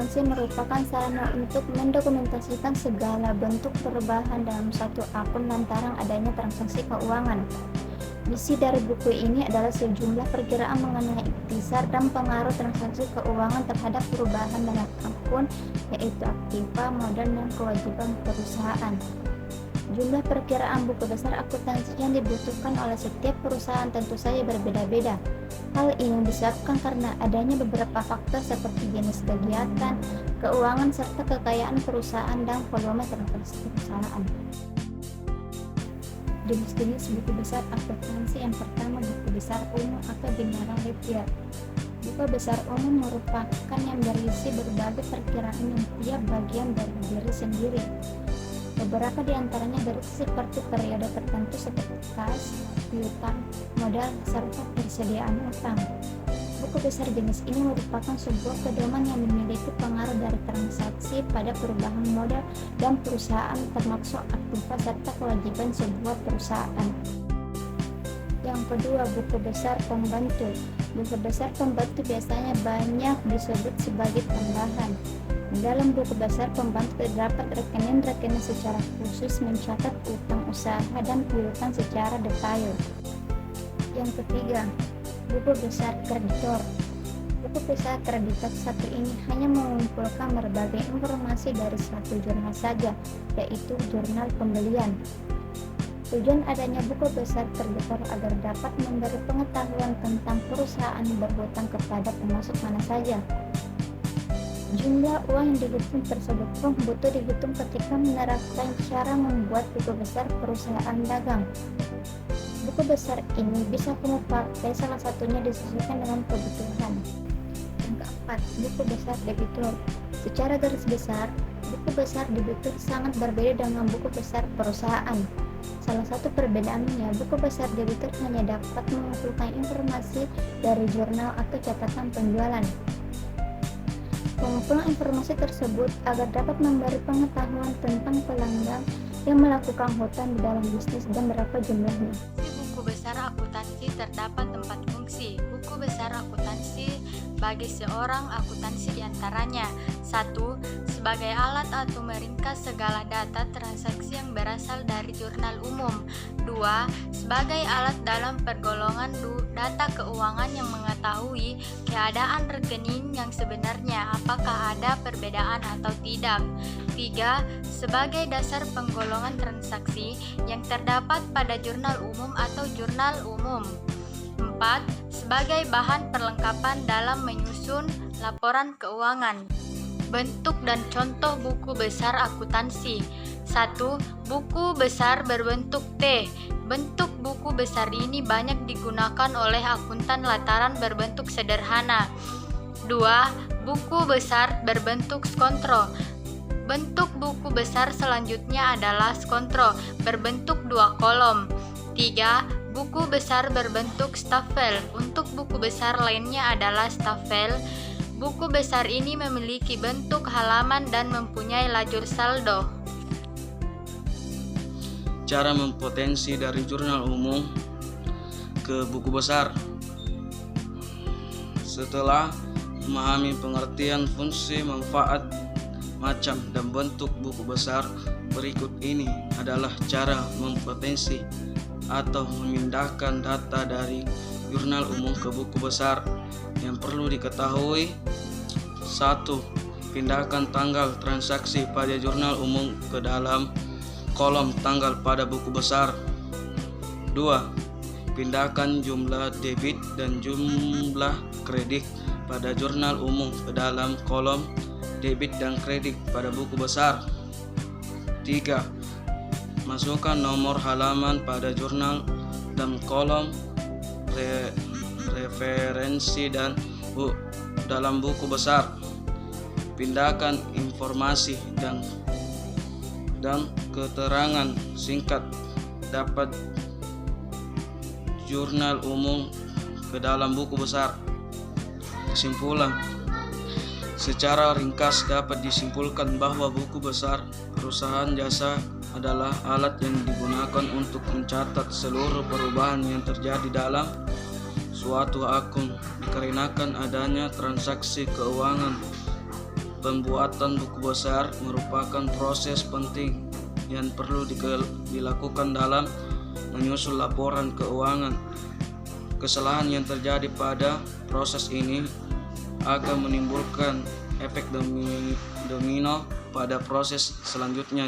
akuntansi merupakan sarana untuk mendokumentasikan segala bentuk perubahan dalam satu akun lantaran adanya transaksi keuangan. Isi dari buku ini adalah sejumlah perkiraan mengenai ikhtisar dan pengaruh transaksi keuangan terhadap perubahan dalam akun, yaitu aktiva, modal, dan kewajiban perusahaan. Jumlah perkiraan buku besar akuntansi yang dibutuhkan oleh setiap perusahaan tentu saja berbeda-beda. Hal ini disebabkan karena adanya beberapa faktor seperti jenis kegiatan, keuangan, serta kekayaan perusahaan dan volume transaksi perusahaan. Jenis-jenis buku besar akuntansi. Yang pertama, buku besar umum atau general ledger. Buku besar umum merupakan yang berisi berbagai perkiraan yang tiap bagian dari diri sendiri. Beberapa di antaranya berisi seperti periode tertentu seperti kas, piutang, modal, serta persediaan utang. Buku besar jenis ini merupakan sebuah pedoman yang memiliki pengaruh dari transaksi pada perubahan modal dan perusahaan, termasuk aktiva serta kewajiban sebuah perusahaan. Yang kedua, buku besar pembantu. Buku besar pembantu biasanya banyak disebut sebagai tambahan. Dalam buku besar pembantu terdapat rekening-rekening secara khusus mencatat utang usaha dan piutang secara detail. Yang ketiga, buku besar kreditor. Buku besar kreditor satu ini hanya mengumpulkan berbagai informasi dari satu jurnal saja, yaitu jurnal pembelian. Tujuan adanya buku besar kreditor agar dapat memberi pengetahuan tentang perusahaan berhutang kepada pemasok mana saja. Jumlah uang yang dihitung tersebut pun butuh dihitung ketika menerapkan cara membuat buku besar perusahaan dagang. Buku besar ini bisa kamu pakai, salah satunya disesuaikan dengan kebutuhan. Yang keempat, buku besar debitur. Secara garis besar, buku besar debitur sangat berbeda dengan buku besar perusahaan. Salah satu perbedaannya, buku besar debitur hanya dapat mengumpulkan informasi dari jurnal atau catatan penjualan. Pengumpulan informasi tersebut agar dapat memberi pengetahuan tentang pelanggan yang melakukan hutang di dalam bisnis dan berapa jumlahnya. Buku besar akuntansi terdapat 4 fungsi. Buku besar akuntansi bagi seorang akuntansi diantaranya: 1. Sebagai alat atau meringkas segala data transaksi yang berasal dari jurnal umum. 2. Sebagai alat dalam pergolongan data keuangan yang mengetahui keadaan rekening yang sebenarnya, apakah ada perbedaan atau tidak. 3. Sebagai dasar penggolongan transaksi yang terdapat pada jurnal umum atau jurnal umum. 4. Sebagai bahan perlengkapan dalam menyusun laporan keuangan. Bentuk dan contoh buku besar akuntansi. 1. Buku besar berbentuk T. Bentuk buku besar ini banyak digunakan oleh akuntan lantaran berbentuk sederhana. 2. Buku besar berbentuk skontro. Bentuk buku besar selanjutnya adalah skontro, berbentuk 2 kolom. 3. Buku besar berbentuk stafel. Untuk buku besar lainnya adalah stafel. Buku besar ini memiliki bentuk halaman dan mempunyai lajur saldo. Cara mempotensi dari jurnal umum ke buku besar. Setelah memahami pengertian fungsi, manfaat, macam, dan bentuk buku besar, berikut ini adalah cara mempotensi atau memindahkan data dari jurnal umum ke buku besar. Yang perlu diketahui: 1. Pindahkan tanggal transaksi pada jurnal umum ke dalam kolom tanggal pada buku besar. 2. Pindahkan jumlah debit dan jumlah kredit pada jurnal umum ke dalam kolom debit dan kredit pada buku besar. 3. Masukkan nomor halaman pada jurnal dan kolom referensi dan dalam buku besar. Pindahkan informasi dan keterangan singkat dapat jurnal umum ke dalam buku besar. Kesimpulan: secara ringkas dapat disimpulkan bahwa buku besar perusahaan jasa adalah alat yang digunakan untuk mencatat seluruh perubahan yang terjadi dalam suatu akun dikarenakan adanya transaksi keuangan Pembuatan buku besar merupakan proses penting yang perlu dilakukan dalam menyusun laporan keuangan. Kesalahan yang terjadi pada proses ini akan menimbulkan efek domino pada proses selanjutnya.